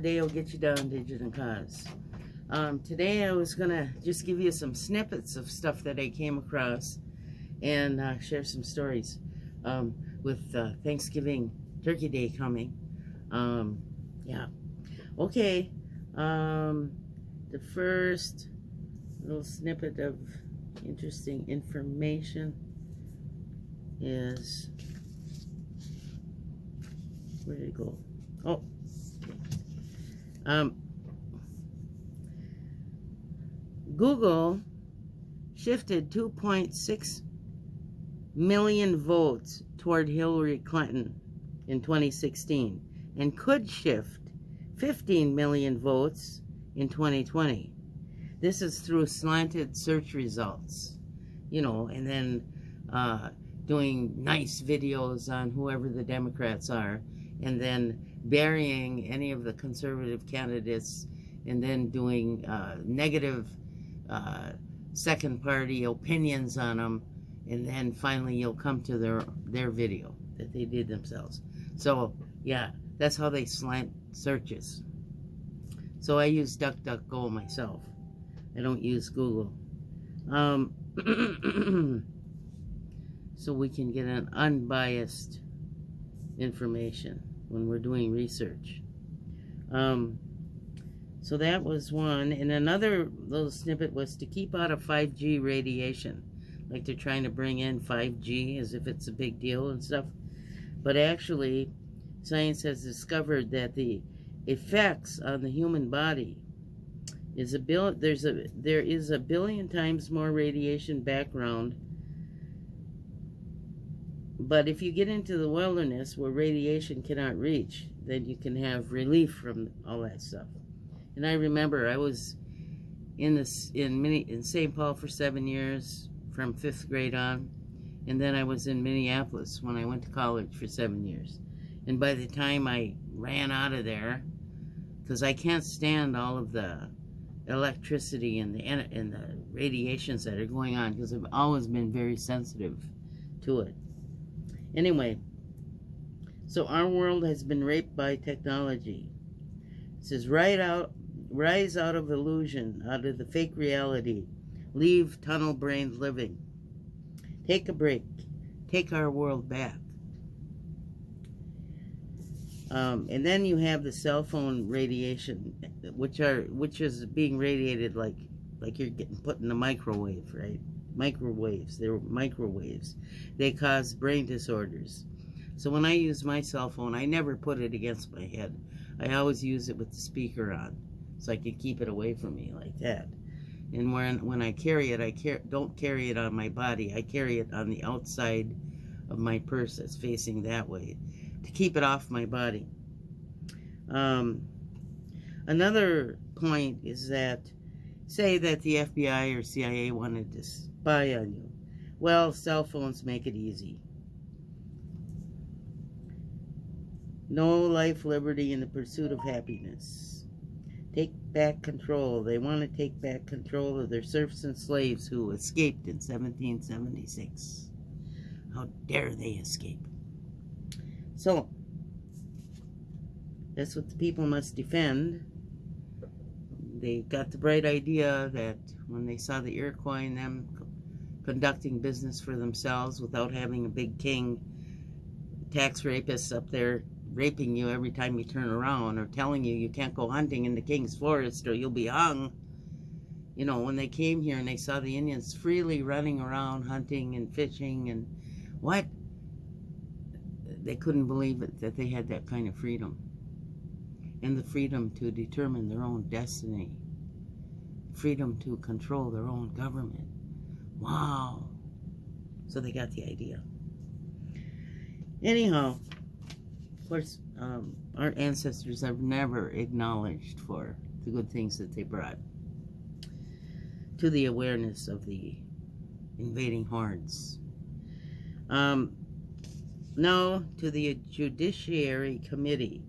day will get you down, Digit and Cause. Today I was gonna just give you some snippets of stuff that I came across and share some stories with Thanksgiving Turkey Day coming. Yeah. Okay. The first little snippet of interesting information is, where did it go? Oh, Google shifted 2.6 million votes toward Hillary Clinton in 2016 and could shift 15 million votes in 2020. This is through slanted search results, you know, and then doing nice videos on whoever the Democrats are, and then burying any of the conservative candidates, and then doing negative second party opinions on them, and then finally you'll come to their video that they did themselves. So yeah, that's how they slant searches. So I use DuckDuckGo myself. I don't use Google. So we can get an unbiased information when we're doing research. So that was one. And another little snippet was to keep out of 5G radiation. Like they're trying to bring in 5G as if it's a big deal and stuff. But actually, science has discovered that the effects on the human body is there is a billion times more radiation background. But if you get into the wilderness where radiation cannot reach, then you can have relief from all that stuff. And I remember I was in St. Paul for 7 years, from 5th grade on, and then I was in Minneapolis when I went to college for 7 years. And by the time I ran out of there, because I can't stand all of the electricity and the radiations that are going on, because I've always been very sensitive to it. Anyway, so our world has been raped by technology. It says, rise out of illusion, out of the fake reality. Leave tunnel-brained living. Take a break. Take our world back. And then you have the cell phone radiation, which is being radiated like you're getting put in a microwave, right? Microwaves. They're microwaves. They cause brain disorders. So when I use my cell phone, I never put it against my head. I always use it with the speaker on, so I can keep it away from me like that. And when I carry it, don't carry it on my body. I carry it on the outside of my purse that's facing that way, to keep it off my body. Another point is that, say that the FBI or CIA wanted to spy on you. Well, cell phones make it easy. No life, liberty, in the pursuit of happiness. Take back control. They want to take back control of their serfs and slaves who escaped in 1776. How dare they escape? So, that's what the people must defend. They got the bright idea that when they saw the Iroquois and them conducting business for themselves without having a big king, tax rapists up there raping you every time you turn around, or telling you can't go hunting in the king's forest or you'll be hung. You know, when they came here and they saw the Indians freely running around hunting and fishing and what? They couldn't believe it, that they had that kind of freedom. And the freedom to determine their own destiny. Freedom to control their own government. Wow. So they got the idea. Anyhow, of course, our ancestors are never acknowledged for the good things that they brought to the awareness of the invading hordes. Now to the Judiciary Committee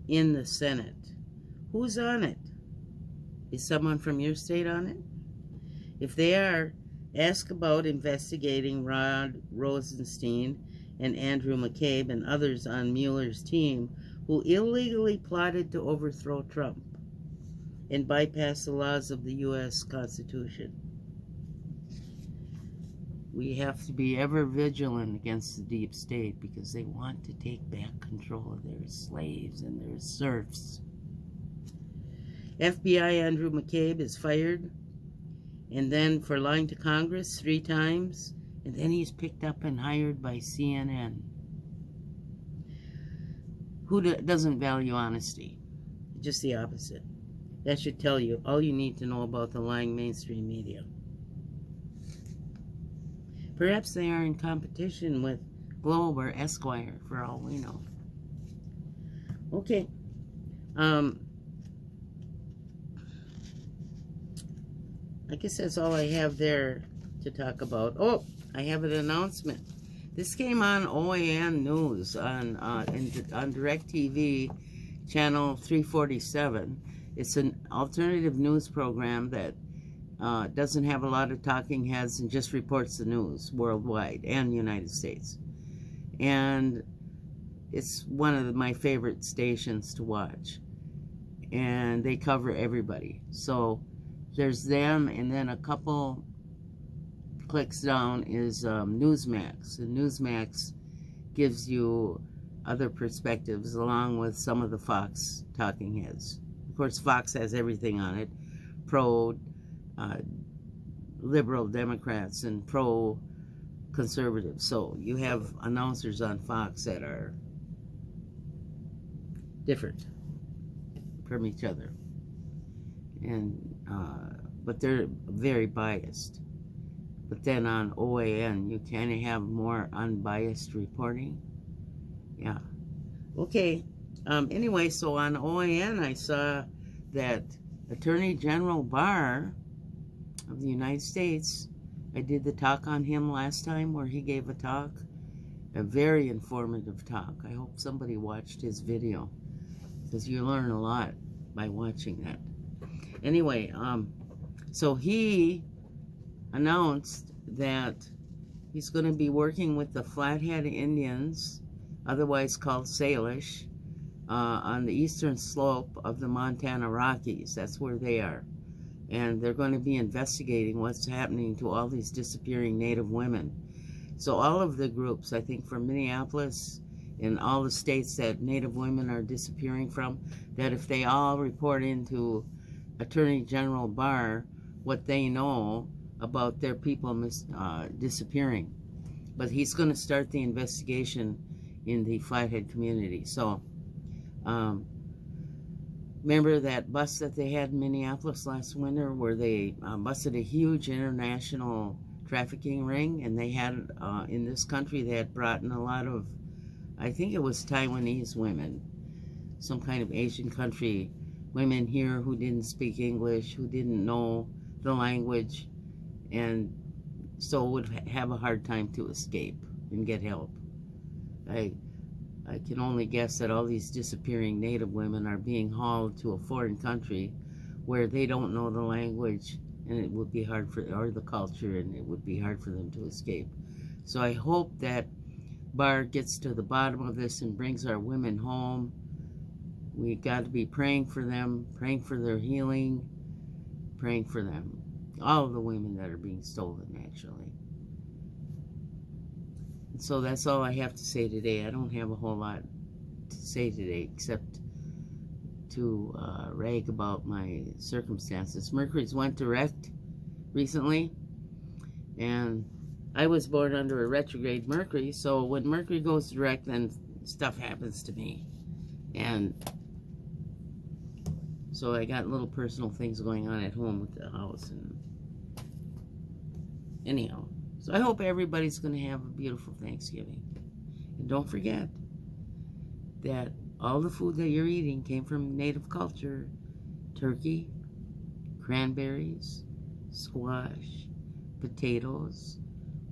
in the Senate. Who's on it? Is someone from your state on it? If they are, ask about investigating Rod Rosenstein and Andrew McCabe and others on Mueller's team who illegally plotted to overthrow Trump and bypass the laws of the U.S. Constitution. We have to be ever vigilant against the deep state because they want to take back control of their slaves and their serfs. FBI Andrew McCabe is fired, and then for lying to Congress 3 times, and then he's picked up and hired by CNN. Who doesn't value honesty? Just the opposite. That should tell you all you need to know about the lying mainstream media. Perhaps they are in competition with Globe or Esquire, for all we know. Okay. I guess that's all I have there to talk about. Oh, I have an announcement. This came on OAN News on DirecTV channel 347. It's an alternative news program that doesn't have a lot of talking heads and just reports the news worldwide and United States. And it's one of my favorite stations to watch. And they cover everybody. So there's them, and then a couple clicks down is Newsmax. And Newsmax gives you other perspectives along with some of the Fox talking heads. Of course, Fox has everything on it. Pro liberal Democrats and pro conservatives. So you have announcers on Fox that are different from each other, and but they're very biased. But then on OAN you kind of have more unbiased reporting. Yeah. Okay. Anyway, so on OAN I saw that Attorney General Barr of the United States, I did the talk on him last time where he gave a talk, a very informative talk. I hope somebody watched his video because you learn a lot by watching that. Anyway, so he announced that he's going to be working with the Flathead Indians, otherwise called Salish, on the eastern slope of the Montana Rockies. That's where they are. And they're going to be investigating what's happening to all these disappearing Native women. So all of the groups, I think from Minneapolis and all the states that Native women are disappearing from, that if they all report into Attorney General Barr what they know about their people disappearing. But he's going to start the investigation in the Flathead community. So remember that bus that they had in Minneapolis last winter where they busted a huge international trafficking ring, and they had, in this country, they had brought in a lot of, I think it was Taiwanese women, some kind of Asian country, women here who didn't speak English, who didn't know the language, and so would have a hard time to escape and get help. I can only guess that all these disappearing Native women are being hauled to a foreign country where they don't know the language, and it would be hard for, or the culture, and it would be hard for them to escape. So I hope that Barr gets to the bottom of this and brings our women home. We got to be praying for them, praying for their healing, praying for them. All of the women that are being stolen, actually. So that's all I have to say today. I don't have a whole lot to say today except to rag about my circumstances. Mercury's went direct recently, and I was born under a retrograde Mercury, so when Mercury goes direct, then stuff happens to me. And so I got little personal things going on at home with the house. And anyhow, so I hope everybody's going to have a beautiful Thanksgiving. And don't forget that all the food that you're eating came from native culture. Turkey, cranberries, squash, potatoes,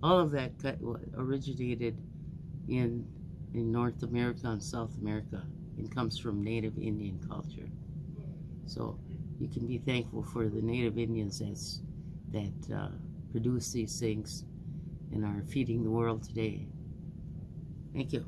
all of that originated in North America and South America and comes from Native Indian culture. So you can be thankful for the Native Indians that produce these things and are feeding the world today. Thank you.